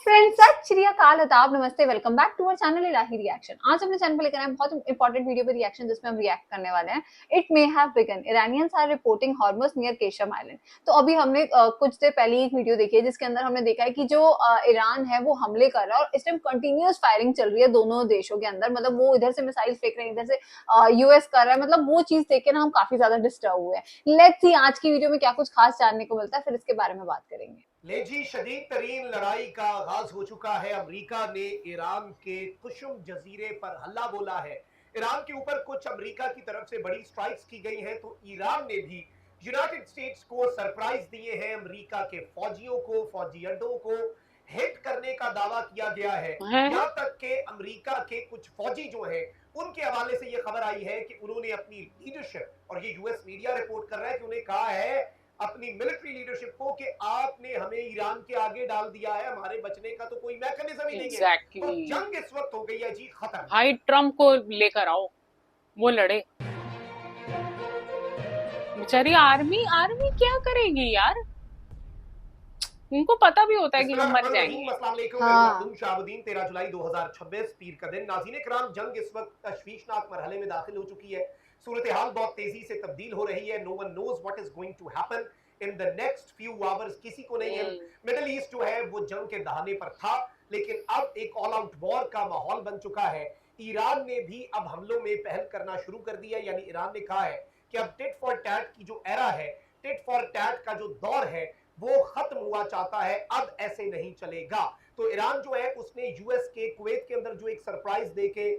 Friends, सत श्री अकाल, आदाब, नमस्ते, welcome back to our channel Ilahi reaction. आज हमने चैनल पर लेकर आए बहुत इंपॉर्टेंट वीडियो पे रिएक्शन, जिसमें हम रिएक्ट करने वाले हैं it may have begun, Iranians are reporting Hormuz near Qeshm island. तो अभी हमने कुछ देर पहले एक वीडियो देखी है जिसके अंदर हमने देखा है कि जो ईरान है वो हमले कर रहा है और इस टाइम कंटिन्यूअस फायरिंग चल रही है दोनों देशों के अंदर। मतलब वो इधर से मिसाइल फेंक रहे हैं, इधर से यूएस कर रहा है। मतलब वो चीज देख के ना हम काफी ज्यादा डिस्टर्ब हुए हैं। लेट्स सी आज की वीडियो में क्या कुछ खास जानने को मिलता है, फिर इसके बारे में बात करेंगे। लेजी शदीद तरीन लड़ाई का आगाज हो चुका है। अमेरिका ने ईरान के कुशुम जजीरे पर हल्ला बोला है। ईरान के ऊपर कुछ अमेरिका की तरफ से बड़ी स्ट्राइक्स की गई हैं, तो ईरान ने भी यूनाइटेड स्टेट्स को सरप्राइज दिए हैं। अमेरिका के फौजियों को, फौजी अड्डों को हिट करने का दावा किया गया है। यहाँ तक के अमेरिका के कुछ फौजी जो हैं उनके हवाले से यह खबर आई है कि उन्होंने अपनी लीडरशिप, और ये यूएस मीडिया रिपोर्ट कर रहा है कि उन्हें कहा है अपनी मिलिट्री लीडरशिप को कि आपने हमें ईरान के आगे डाल दिया है, हमारे बचने का तो कोई मैकेनिज्म ही नहीं है। तो जंग इस वक्त हो गई है जी खत्म। भाई ट्रम्प को लेकर आओ, वो लड़े। बेचारी आर्मी क्या करेगी यार, उनको पता भी होता है कि हम मर जाएंगे। शाहबुद्दीन 13 जुलाई 2026 पीर का दिन। नाज़रीन किराम, जंग इस वक्त तशवीशनाक मरहले में दाखिल हो चुकी है। सूरत हाल बहुत तेजी से तब्दील हो रही है। No one knows what is going to happen in the next few hours. किसी को नहीं है। मिडिल ईस्ट जो है वो जंग के दहाने पर था, लेकिन अब एक ऑल आउट वॉर का माहौल बन चुका है। ईरान ने भी अब हमलों में पहल करना शुरू कर दिया। यानी ईरान ने कहा है कि अब टिट फॉर टैट की जो एरा है, टिट फॉर टैट का जो दौर है वो खत्म हुआ चाहता है। अब ऐसे नहीं चलेगा। तो ईरान जो है उसने यूएस के कुवैत के अंदर जो एक सरप्राइज देके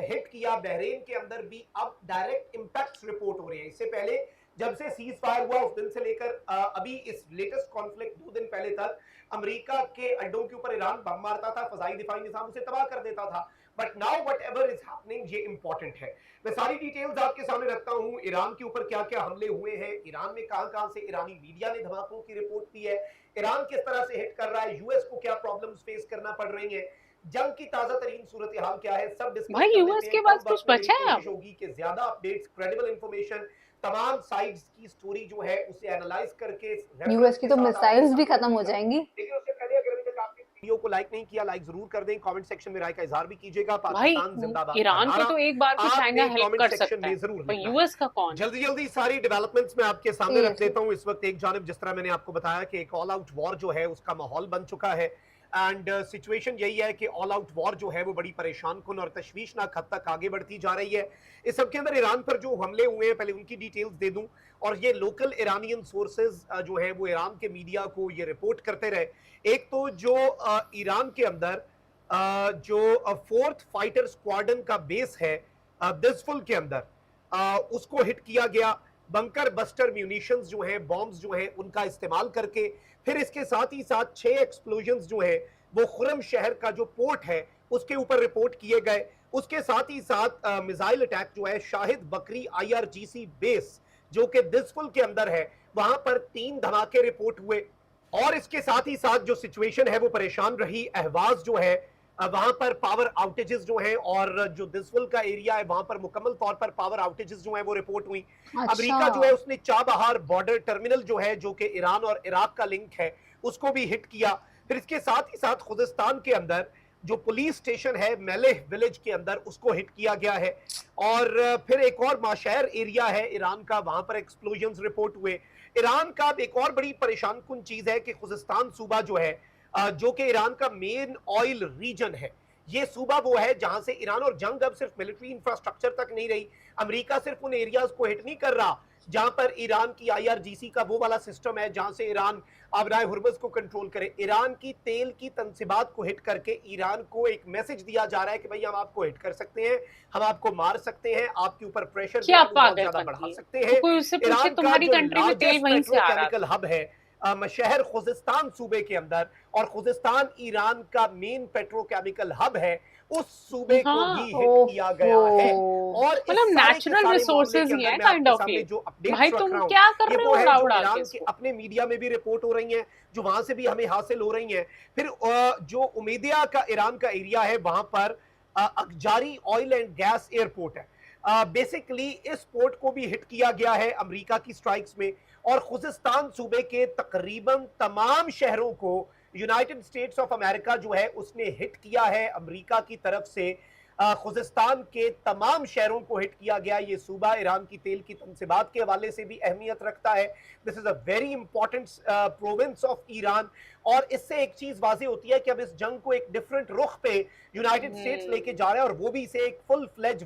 हिट किया, बहरीन के अंदर भी अब डायरेक्ट इंपैक्ट्स रिपोर्ट हो रहे हैं। इससे पहले जब से सीज फायर हुआ उस दिन से लेकर अभी इस लेटेस्ट कॉन्फ्लिक्ट 2 दिन पहले तक अमेरिका के अड्डों के ऊपर ईरान बम मारता था, फजाई दिफाई निजाम उसे तबाह कर देता था। But now whatever is happening, ये इंपॉर्टेंट है। मैं सारी डिटेल्स आपके सामने रखता हूं। ईरान के ऊपर क्या क्या हमले हुए हैं, ईरान में कहां-कहां से ईरानी मीडिया ने धमाकों की रिपोर्ट दी है, ईरान किस तरह से हिट कर रहा है, यूएस को क्या प्रॉब्लम्स फेस करना पड़ रही है, जंग की ताजा तरीन सूरत हाल क्या है, सब डिस्कस भाई यूएस के पास कुछ बचा है। कोशिश होगी कि ज्यादा अपडेट्स, क्रेडिबल इंफॉर्मेशन, तमाम साइड्स की स्टोरी जो है उसे एनालाइज करके यूएस की तो मिसाइल्स भी खत्म हो जाएंगी। लेकिन उससे पहले अगर अभी तक आपने वीडियो को लाइक नहीं किया, लाइक जरूर कर दें। कमेंट सेक्शन में राय का इजहार भी कीजिएगा। पाकिस्तान जिंदाबाद। ईरान को तो एक बार को चाइना हेल्प कर सकता है, पर यूएस का कौन? जल्दी जल्दी सारी डेवलपमेंट्स मैं आपके सामने रख देता हूं। इस वक्त एक जानिब जिस तरह मैंने आपको बताया कि एक ऑल आउट वॉर जो है उसका माहौल बन चुका है। एंड सिचुएशन यही है कि ऑल आउट वॉर जो है वो बड़ी परेशान कुन और तशवीशनाक हद तक आगे बढ़ती जा रही है। इस सब के अंदर ईरान पर जो हमले हुए हैं, पहले उनकी डिटेल्स दे दूं। और ये लोकल ईरानियन सोर्सेज जो है वो ईरान के मीडिया को ये रिपोर्ट करते रहे। एक तो जो ईरान के अंदर जो फोर्थ फाइटर स्क्वाड्रन का बेस है दिसफुल के अंदर, उसको हिट किया गया। बंकर बस्टर म्यूनिशंस जो हैं, बॉम्ब्स जो हैं, उनका इस्तेमाल करके। फिर इसके साथ ही साथ 6 एक्सप्लोजन्स जो है वो खुरम शहर का जो पोर्ट है उसके ऊपर रिपोर्ट किए गए। उसके साथ ही साथ मिसाइल अटैक जो है शाहिद बकरी आईआरजीसी बेस जो कि दिसफुल के अंदर है, वहां पर 3 धमाके रिपोर्ट हुए। और इसके साथ ही साथ जो सिचुएशन है वो परेशान रही। अहवाज जो है वहां पर पावर आउटेजेस जो हैं, और जो दिसफुल का एरिया है वहां पर मुकम्मल तौर पर पावर आउटेजेस जो हैं वो रिपोर्ट हुई। अमेरिका जो है उसने चाबहार बॉर्डर टर्मिनल जो है जो कि ईरान और इराक का लिंक है उसको भी हिट किया। फिर इसके साथ ही साथ खुजिस्तान के अंदर जो पुलिस स्टेशन है मेलेह विलेज के अंदर उसको हिट किया गया है। और फिर एक और माशहर एरिया है ईरान का, वहां पर एक्सप्लोजन्स रिपोर्ट हुए। ईरान का एक और बड़ी परेशान कुन चीज है कि खुजिस्तान सूबा जो है जो कि ईरान का मेन ऑयल रीजन है, ये सूबा वो है जहां से ईरान, और जंग अब सिर्फ मिलिट्री इंफ्रास्ट्रक्चर तक नहीं रही। अमेरिका सिर्फ उन एरियाज को हिट नहीं कर रहा जहां पर ईरान की आईआरजीसी का वो वाला सिस्टम है जहां से ईरान आबराए हुर्मुज को कंट्रोल करे। ईरान की तेल की तनसीबात को हिट करके ईरान को एक मैसेज दिया जा रहा है कि भाई हम आपको हिट कर सकते हैं, हम आपको मार सकते हैं, आपके ऊपर प्रेशर ज्यादा बढ़ा सकते हैं। ईरान का जो पेट्रोकेमिकल हब है शहर खुजिस्तान सूबे के अंदर, और खुजिस्तान ईरान का मेन पेट्रोकेमिकल हब है, उस सूबे को भी हिट किया गया है। और मतलब नेचुरल रिसोर्सेज ही है काइंड ऑफ ये। जो अपडेट्स भाई तुम क्या कर रहे हो? ईरान के अपने मीडिया में भी रिपोर्ट हो रही हैं, जो वहां से भी हमें हासिल हो रही हैं। फिर जो उमेदिया का ईरान का एरिया है वहां पर अकजारी ऑयल एंड गैस एयरपोर्ट है। बेसिकली इस पोर्ट को भी हिट किया गया है अमेरिका की स्ट्राइक्स में, और खुजिस्तान सूबे के तकरीबन तमाम शहरों को यूनाइटेड स्टेट्स ऑफ अमेरिका जो है उसने हिट किया है अमेरिका की तरफ से खुजिस्तान के तमाम शहरों को हिट किया गया। ये सूबा ईरान की तेल की तनसीबात के हवाले से भी अहमियत रखता है। This is a very important province of Iran. और इससे एक चीज वाजे होती है कि अब इस जंग को एक डिफरेंट रुख पे यूनाइटेड स्टेट्स लेके जा रहा है, और वो भी इसे एक फुल फ्लेज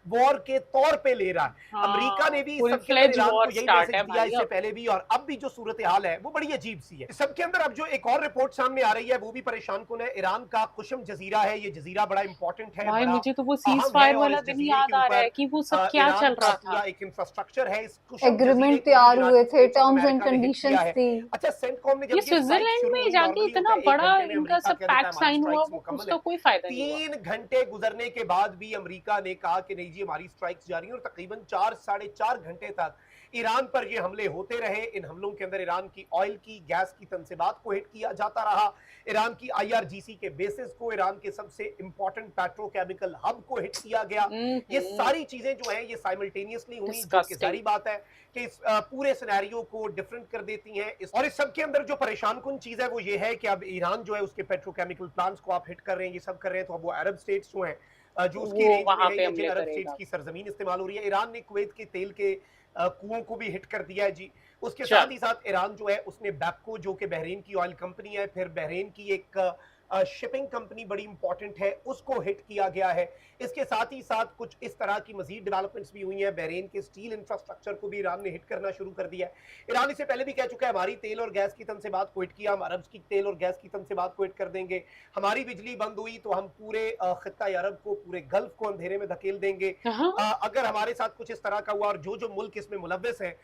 वॉर के तौर पे ले रहा है। अमेरिका ने भी सबके अंदर ईरान को यही मैसेज दिया इससे पहले भी, और अब भी जो सूरत हाल है वो बड़ी अजीब सी है। सबके अंदर अब जो एक और रिपोर्ट सामने आ रही है वो भी परेशान कुन है। ईरान का कुशम जजीरा है, ये जजीरा बड़ा इंपॉर्टेंट है, भाई बड़ा मुझे तो वो अहम सीज है, फायर और वाला इस दिन जजीरे याद के आ रहा है ऊपर कि वो सब क्या ईरान चल का रहा पूरा था। एक इंफ्रास्ट्रक्चर है। इस कुशम एग्रीमेंट जजीरे को भी तैयार यूनाइटेड हुए थे, states of terms and America ने हिट किया कंडीशंस है। थी। अच्छा, सेंटकॉम ने जब ये ये स्ट्राइक स्विट्जरलैंड शुरू में हुई, जाके नॉर्मली इतना होता है 1 बड़ा घंटे में इनका अमेरिका सब कह देता है पैक्ट हमारी साइन हुआ, स्ट्राइक्स वो मुकम्मल उसका है। कोई फायदा नहीं हुआ। 3 घंटे गुजरने के बाद भी अमेरिका ने कहा कि नहीं जी हमारी स्ट्राइक्स जारी हैं, और तकरीबन 4 साढ़े 4 घंटे तक ईरान पर ये हमले होते रहे। इन हमलों के अंदर ईरान की ऑयल की गैस की तनसीबात को हिट किया जाता रहा, ईरान की आईआरजीसी के बेसिस को, ईरान के सबसे इंपॉर्टेंट पेट्रोकेमिकल हब को हिट किया गया। ये सारी चीजें जो हैं ये साइमल्टेनियसली हुई, जो कि सारी बात है कि इस पूरे सिनेरियो को डिफरेंट कर देती हैं। और इस सब के अंदर जो परेशान कुन चीज है वो ये है कि अब ईरान जो है उसके पेट्रोकेमिकल प्लांट्स को आप हिट कर रहे हैं, ये सब कर रहे हैं, तो अब वो अरब स्टेट्स जो हैं जो उसकी रेंज में है, ये जिन अरब स्टेट्स की सरजमीन इस्तेमाल हो रही है। ईरान ने कुवैत के तेल के कुओं को भी हिट कर दिया है जी। उसके साथ ही साथ ईरान जो है उसने बैपको, जो कि बहरीन की ऑयल कंपनी है, फिर बहरीन की एक शिपिंग कंपनी बड़ी इंपॉर्टेंट है, उसको हिट किया गया है। इसके साथ ही साथ कुछ इस तरह की मजीद डेवलपमेंट्स भी हुई हैं। बहरीन के स्टील इंफ्रास्ट्रक्चर को भी ईरान ने हिट करना शुरू कर दिया है। ईरान इससे पहले भी कह चुका है हमारी तेल और गैस की तनसीबात को हिट किया, हम अरब की तेल और गैस की तनसीबात को हिट कर देंगे। हमारी बिजली बंद हुई तो हम पूरे खित्ता अरब को, पूरे गल्फ को अंधेरे में धकेल देंगे। अगर हमारे साथ कुछ इस तरह का हुआ, और जो मुल्क इसमें मुलव्वस है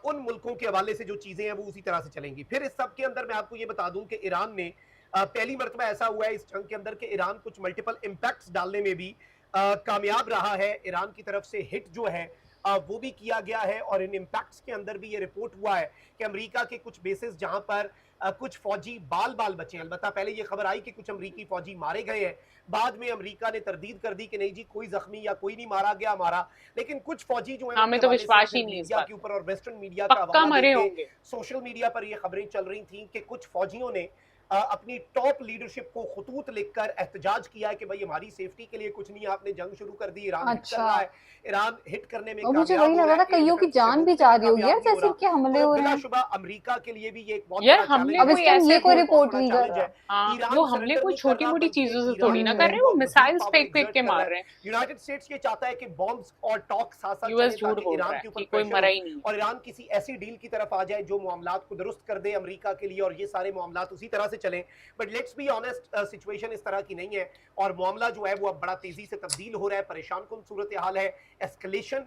उन मुल्कों के हवाले से जो चीजें हैं वो उसी तरह से चलेंगी। फिर इस सब के अंदर मैं आपको ये बता दूं कि ईरान ने पहली मरतबा ऐसा हुआ है इस जंग के अंदर कि ईरान कुछ मल्टीपल इंपैक्ट्स डालने में भी कामयाब रहा है। ईरान की तरफ से हिट जो है वो भी किया गया है, और इन इंपैक्ट्स के अंदर भी ये रिपोर्ट हुआ है कि अमेरिका के कुछ बेसिस जहां पर कुछ फौजी बाल बचे हैं। अलबत्ता पहले ये खबर आई कि कुछ अमेरिकी फौजी मारे गए हैं, बाद में अमेरिका ने तरदीद कर दी कि नहीं जी कोई जख्मी या कोई नहीं मारा गया हमारा। लेकिन कुछ फौजी जो है हमें तो विश्वास ही नहीं मीडिया के ऊपर और वेस्टर्न मीडिया का हवाला देके सोशल मीडिया पर ये खबरें चल रही थी कि कुछ फौजियों ने अपनी टॉप लीडरशिप को खुतूत लिखकर एहतजाज किया है कि भाई हमारी सेफ्टी के लिए कुछ नहीं, आपने जंग शुरू कर दी, ईरान हिट कर रहा है, ईरान हिट करने में मुझे वही लग रहा था कईयों की जान भी जा रही होगी यार, जैसे कि हमले हो रहे हैं। बिलाशुबा अमेरिका के लिए भी ये एक बहुत यार हमले कोई ऐसे कोई रिपोर्ट नहीं कर रहा। वो हमले कोई छोटी मोटी चीजों से थोड़ी ना कर रहे, वो मिसाइल्स फेंक के मार रहे हैं। यूनाइटेड स्टेट्स ये चाहता है कि बॉम्ब्स और टॉक साथ यूएस झूठ बोल रहा है कि कोई मरा ही नहीं, और ईरान किसी ऐसी डील की तरफ आ जाए जो मामलात को दुरुस्त कर दे अमेरिका के लिए, और ये सारे मामलात उसी तरह से चलें। But let's be honest, situation इस तरह की नहीं है, और मामला जो है वो अब बड़ा तेजी से तब्दील हो रहा है। परेशान कुन सूरत हाल है, एस्केलेशन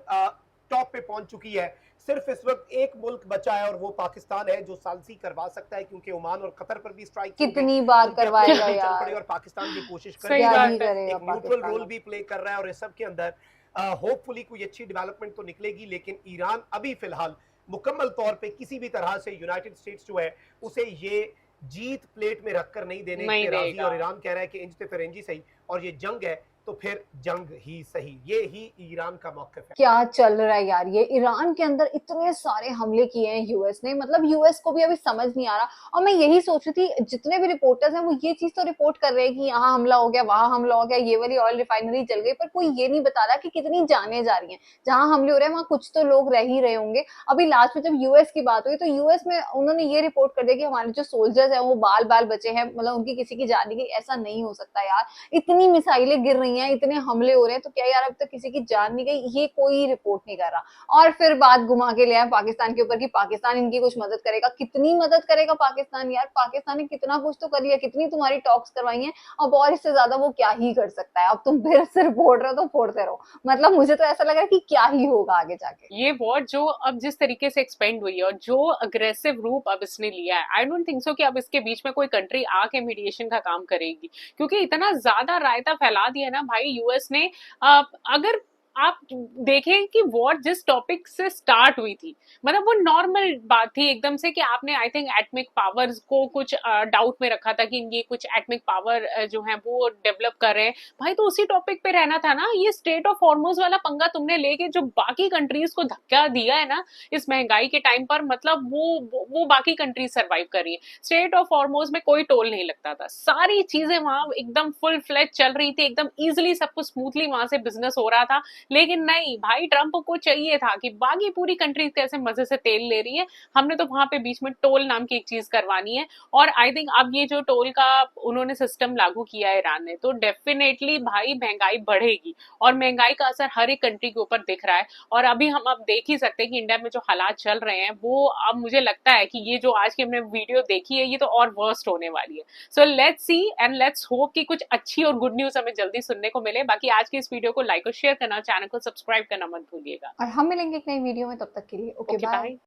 टॉप पे पहुंच चुकी है। सिर्फ इस वक्त एक मुल्क बचा है और वो पाकिस्तान है जो सालसी करवा सकता है, क्योंकि ओमान और कतर पर भी स्ट्राइक कितनी बार करवाएगा यार, और पाकिस्तान की कोशिश करेगा, एक न्यूट्रल रोल भी प्ले कर रहा है। और इस सब के अंदर होपफुली कोई अच्छी डेवलपमेंट तो निकलेगी, लेकिन ईरान अभी फिलहाल मुकम्मल तौर पे किसी भी तरह से यूनाइटेड स्टेट्स जो है उसे ये जीत प्लेट में रखकर नहीं देने के राजी, और ईरान कह रहा है कि इंच ते फिर इंच ही सही, और ये जंग है तो फिर जंग ही सही। ये ही ईरान का मौक़िफ़ है। क्या चल रहा है यार, ये ईरान के अंदर इतने सारे हमले किए हैं यूएस ने, मतलब यूएस को भी अभी समझ नहीं आ रहा। और मैं यही सोच रही थी, जितने भी रिपोर्टर्स हैं वो ये चीज तो रिपोर्ट कर रहे हैं कि यहाँ हमला हो गया, वहां हमला हो गया, ये वाली ऑयल रिफाइनरी जल गई, पर कोई ये नहीं बता रहा कि कितनी जानें जा रही हैं। जहां हमले हो रहे हैं वहां कुछ तो लोग रह ही रहे होंगे। अभी लास्ट में जब यूएस की बात हुई तो यूएस में उन्होंने ये रिपोर्ट कर दिया कि हमारे जो सोल्जर्स हैं वो बाल बचे हैं, मतलब उनकी किसी की जान नहीं गई। ऐसा नहीं हो सकता यार, इतनी मिसाइलें गिर रही हैं, इतने हमले हो रहे हैं, तो क्या यार अब तक किसी की जान नहीं गई? ये कोई रिपोर्ट नहीं कर रहा। और फिर बात घुमा के ले आए पाकिस्तान के ऊपर कि पाकिस्तान इनकी कुछ मदद करेगा। कितनी मदद करेगा पाकिस्तान यार? पाकिस्तान ने कितना कुछ तो कर लिया, कितनी तुम्हारी टॉक्स करवाई हैं, अब और इससे ज्यादा वो क्या ही कर सकता है? अब तुम फिर सिर फोड़ रहे हो तो फोड़ते रहो। मतलब मुझे तो ऐसा लग रहा है कि क्या ही होगा आगे जाके। ये वॉर जो अब जिस तरीके से एक्सपेंड हुई है और जो अग्रेसिव रूप अब इसने लिया है, आई डोंट थिंक सो कि अब इसके बीच में कोई कंट्री आके मीडिएशन का काम करेगी, क्योंकि इतना ज्यादा रायता फैला दिया ना भाई यूएस ने। अगर आप देखें कि वॉर जिस टॉपिक से स्टार्ट हुई थी, मतलब वो नॉर्मल बात थी एकदम से कि आपने आई थिंक एटमिक पावर्स को कुछ डाउट में रखा था कि ये कुछ एटमिक पावर जो है वो डेवलप कर रहे हैं। भाई तो उसी टॉपिक पे रहना था ना। ये स्ट्रेट ऑफ हॉर्मुज वाला पंगा तुमने लेके जो बाकी कंट्रीज को धक्का दिया है ना इस महंगाई के टाइम पर, मतलब वो बाकी कंट्रीज सर्वाइव कर रही है। स्ट्रेट ऑफ हॉर्मुज में कोई टोल नहीं लगता था, सारी चीजें वहां एकदम फुल फ्लेज चल रही थी, एकदम इजिली सब कुछ स्मूथली वहां से बिजनेस हो रहा था। लेकिन नहीं भाई, ट्रंप को चाहिए था कि बाकी पूरी कंट्रीज कैसे मजे से तेल ले रही है, हमने तो वहां पे बीच में टोल नाम की एक चीज करवानी है। और आई थिंक अब ये जो टोल का उन्होंने सिस्टम लागू किया है ईरान ने, तो डेफिनेटली भाई महंगाई बढ़ेगी और महंगाई का असर हर एक कंट्री के ऊपर दिख रहा है। और अभी हम अब देख ही सकते हैं कि इंडिया में जो हालात चल रहे हैं वो अब मुझे लगता है कि ये जो आज की हमने वीडियो देखी है ये तो और वर्स्ट होने वाली है। So let's see and let's hope कि कुछ अच्छी और गुड न्यूज हमें जल्दी सुनने को मिले। बाकी आज की इस वीडियो को लाइक और शेयर करना, चैनल को सब्सक्राइब करना मत भूलिएगा। और हम मिलेंगे एक नई वीडियो में, तब तक के लिए ओके ओके बाय। बाय।